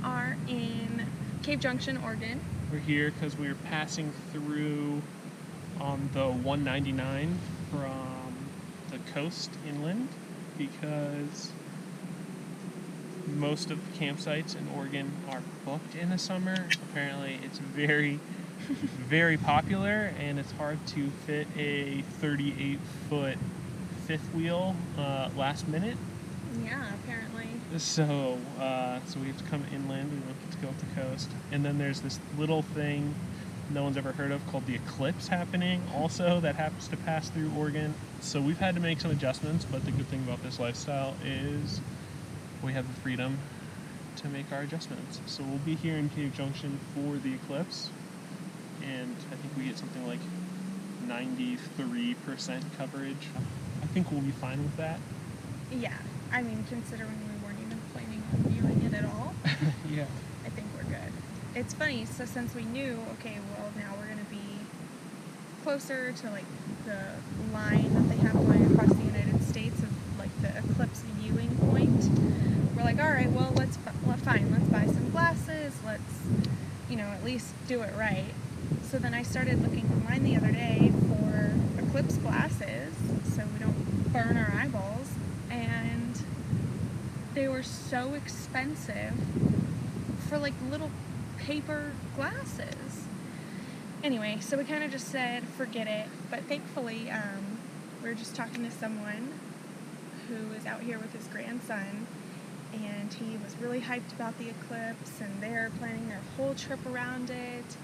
are in Cave Junction, Oregon. We're here because we were passing through on the 199 from the coast inland because most of the campsites in Oregon are booked in the summer. Apparently it's very, very popular, and it's hard to fit a 38-foot fifth wheel last minute. Yeah, apparently. So we have to come inland. We don't get to go up the coast. And then there's this little thing no one's ever heard of called the eclipse happening also that happens to pass through Oregon. So we've had to make some adjustments, but the good thing about this lifestyle is we have the freedom to make our adjustments. So we'll be here in Cave Junction for the eclipse, and I think we get something like 93% coverage. I think we'll be fine with that. Yeah, I mean, considering we weren't even planning on viewing it at all, Yeah. I think we're good. It's funny, so since we knew, okay, well, now we're going to be closer to, like, the line that they have going across the United States of, like, the eclipse viewing point, we're like, all right, well, fine, let's buy some glasses, let's, at least do it right. So then I started looking online the other day for eclipse glasses so we don't burn our eyeballs, and they were so expensive for, like, little paper glasses. Anyway, so we kind of just said forget it, but thankfully we were just talking to someone who is out here with his grandson, and he was really hyped about the eclipse, and they're planning their whole trip around it,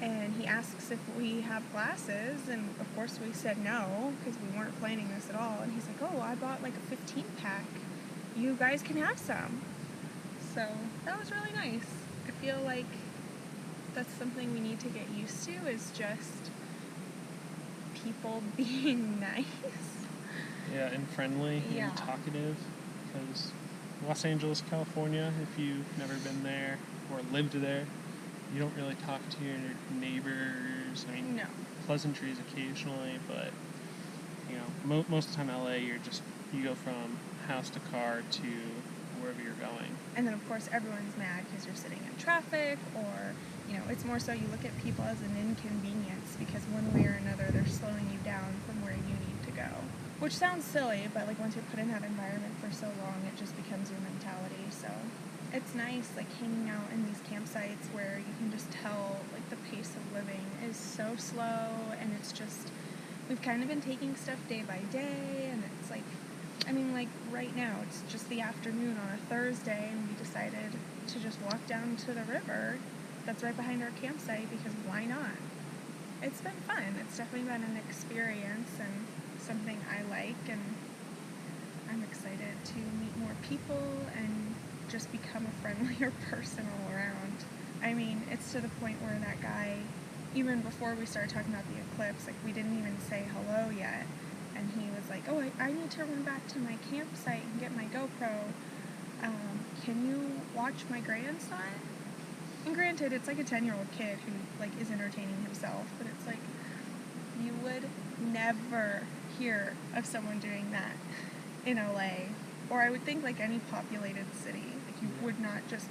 and he asks if we have glasses, and of course we said no because we weren't planning this at all, and he's like, oh, I bought like a 15-pack, you guys can have some. So that was really nice. I feel like that's something we need to get used to, is just people being nice. Yeah, and friendly Yeah. and talkative, because Los Angeles, California, if you've never been there or lived there, you don't really talk to your neighbors. I mean, No. pleasantries occasionally, but, most of the time LA, you go from house to car to wherever you're going. And then, of course, everyone's mad because you're sitting in traffic, or, it's more so you look at people as an inconvenience because one way or another they're slowing you down from where you need to go. Which sounds silly, but, like, once you're put in that environment for so long, it just becomes your mentality. So it's nice, like, hanging out in these campsites where you can just tell, like, the pace of living is so slow, and it's just, we've kind of been taking stuff day by day, and it's like, right now, it's just the afternoon on a Thursday, and we decided to just walk down to the river that's right behind our campsite, because why not? It's been fun. It's definitely been an experience, and something I like, and I'm excited to meet more people and just become a friendlier person all around. I mean, it's to the point where that guy, even before we started talking about the eclipse, like, we didn't even say hello yet, and he was like, oh, I need to run back to my campsite and get my GoPro. Can you watch my grandson? And granted, it's like a 10-year-old kid who, like, is entertaining himself, but it's like, you would never hear of someone doing that in LA, or I would think, like, any populated city. Like, you would not just,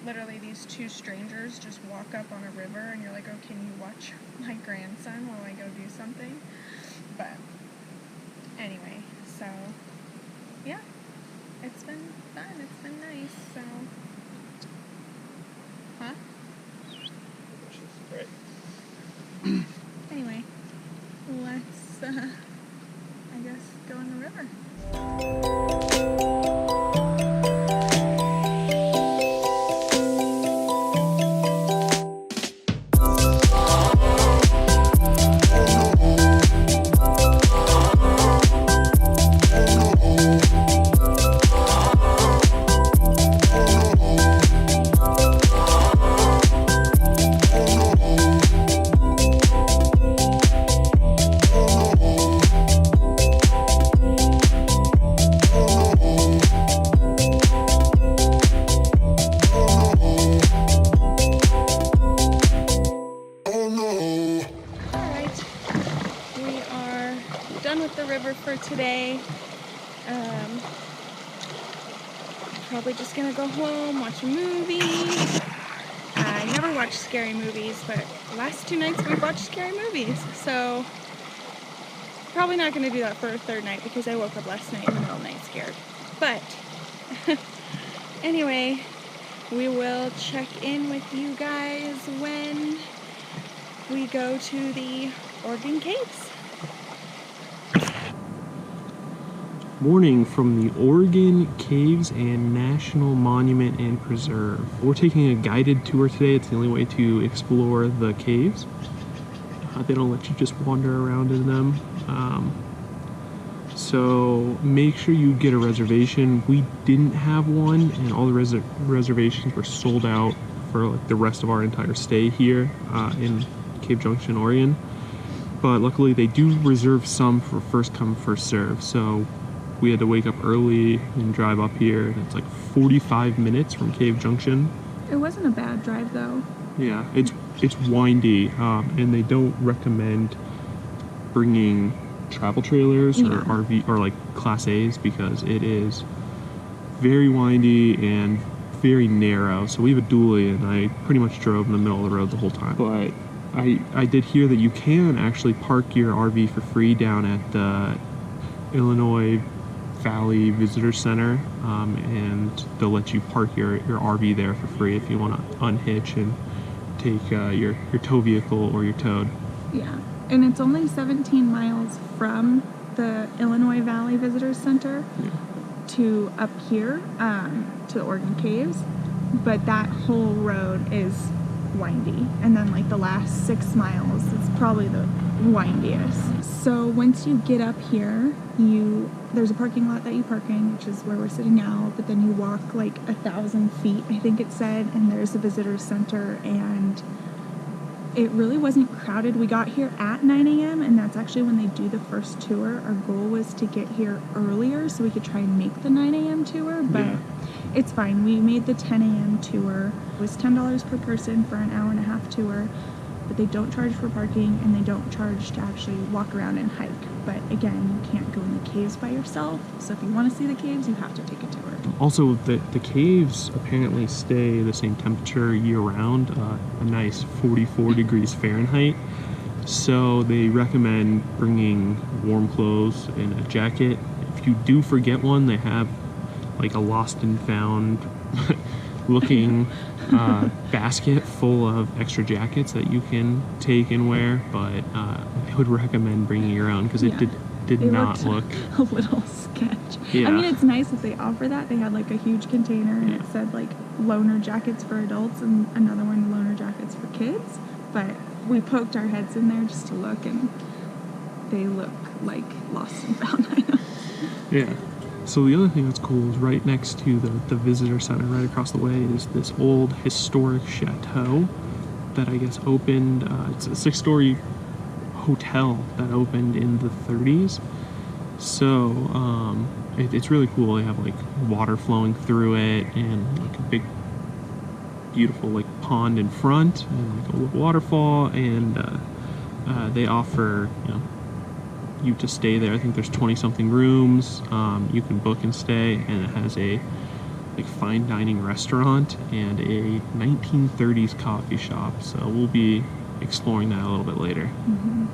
literally, these two strangers just walk up on a river, and you're like, oh, can you watch my grandson while I go do something? But anyway, so, yeah, it's been fun, it's been nice, so, huh? Right. Anyway, let's, I guess, go in the river. For today. probably just gonna go home, watch a movie. I never watch scary movies, but the last 2 nights we've watched scary movies, so probably not gonna do that for a third night because I woke up last night in the middle of the night scared. But anyway, we will check in with you guys when we go to the Oregon Caves. Morning from the Oregon Caves and National Monument and Preserve. We're taking a guided tour today. It's the only way to explore the caves. They don't let you just wander around in them. So make sure you get a reservation. We didn't have one, and all the reservations were sold out for like the rest of our entire stay here in Cave Junction, Oregon. But luckily they do reserve some for first come, first serve. So we had to wake up early and drive up here. It's like 45 minutes from Cave Junction. It wasn't a bad drive though. Yeah, it's windy, and they don't recommend bringing travel trailers or RV or like Class A's because it is very windy and very narrow. So we have a dually, and I pretty much drove in the middle of the road the whole time. But I did hear that you can actually park your RV for free down at the Illinois Valley Visitor Center, and they'll let you park your RV there for free if you want to unhitch and take your tow vehicle or your toad. Yeah, and it's only 17 miles from the Illinois Valley Visitor Center to up here to the Oregon Caves, but that whole road is windy, and then like the last 6 miles is probably the windiest. So once you get up here, there's a parking lot that you park in, which is where we're sitting now, but then you walk like 1,000 feet, I think it said, and there's a visitor center, and it really wasn't crowded. We got here at 9 a.m. and that's actually when they do the first tour. Our goal was to get here earlier so we could try and make the 9 a.m. tour, but it's fine. We made the 10 a.m. tour. It was $10 per person for an hour and a half tour, but they don't charge for parking and they don't charge to actually walk around and hike. But again, you can't go in the caves by yourself, so if you want to see the caves, you have to take a tour. Also, the caves apparently stay the same temperature year-round, a nice 44 degrees Fahrenheit. So they recommend bringing warm clothes and a jacket. If you do forget one, they have like a lost and found looking basket full of extra jackets that you can take and wear, but I would recommend bringing your own because it did not look a little sketch. Yeah. I mean, it's nice that they offer that. They had like a huge container and it said like loaner jackets for adults and another one loaner jackets for kids, but we poked our heads in there just to look, and they look like lost and found items. Yeah. So the other thing that's cool is right next to the visitor center, right across the way, is this old historic chateau that I guess opened. It's a 6-story hotel that opened in the 30s. So it's really cool. They have like water flowing through it and like a big, beautiful like pond in front and like a little waterfall. And they offer you to stay there. I think there's 20-something rooms. You can book and stay, and it has a like fine dining restaurant and a 1930s coffee shop. So we'll be exploring that a little bit later. Mm-hmm.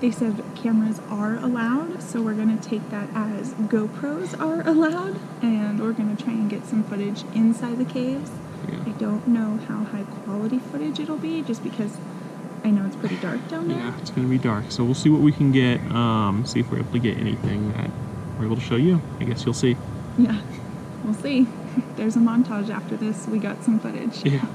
They said cameras are allowed, so we're going to take that as GoPros are allowed, and we're going to try and get some footage inside the caves. Yeah. I don't know how high quality footage it'll be, just because I know it's pretty dark down there. Yeah, it's going to be dark, so we'll see what we can get, see if we're able to get anything that we're able to show you. I guess you'll see. Yeah, we'll see. There's a montage after this. We got some footage. Yeah.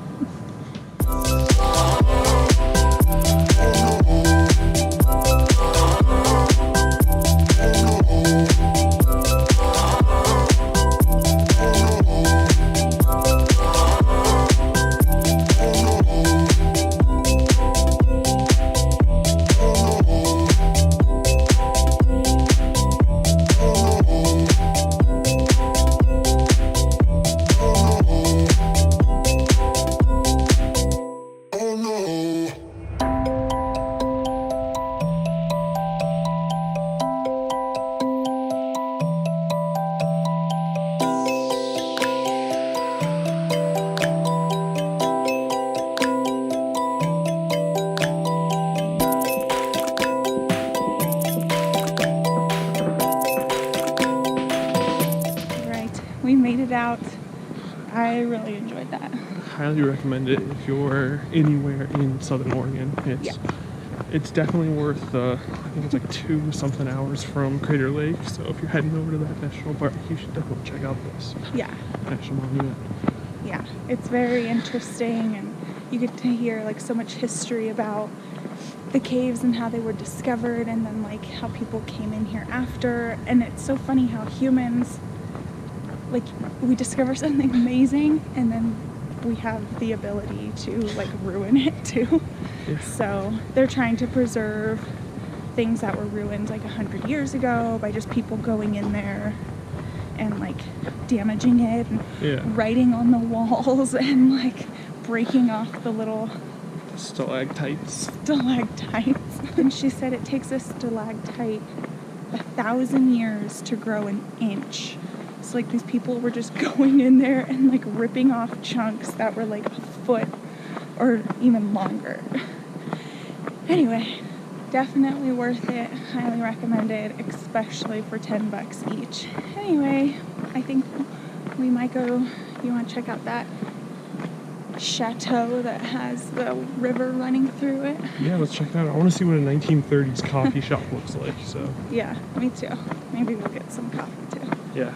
out. I really enjoyed that. Highly recommend it if you're anywhere in Southern Oregon. It's definitely worth I think it's like 2 something hours from Crater Lake. So if you're heading over to that national park, you should definitely check out this national monument. Yeah, it's very interesting, and you get to hear like so much history about the caves and how they were discovered, and then like how people came in here after. And it's so funny how humans, like, we discover something amazing and then we have the ability to like ruin it too. Yeah. So they're trying to preserve things that were ruined like 100 years ago by just people going in there and like damaging it and writing on the walls and like breaking off the little stalactites. And she said it takes a stalactite 1,000 years to grow an inch. So like these people were just going in there and like ripping off chunks that were like a foot or even longer. Anyway, definitely worth it. Highly recommended, especially for $10 each. Anyway, I think we might go. You want to check out that chateau that has the river running through it? Yeah, let's check that out. I want to see what a 1930s coffee shop looks like. So yeah, me too. Maybe we'll get some coffee too. Yeah.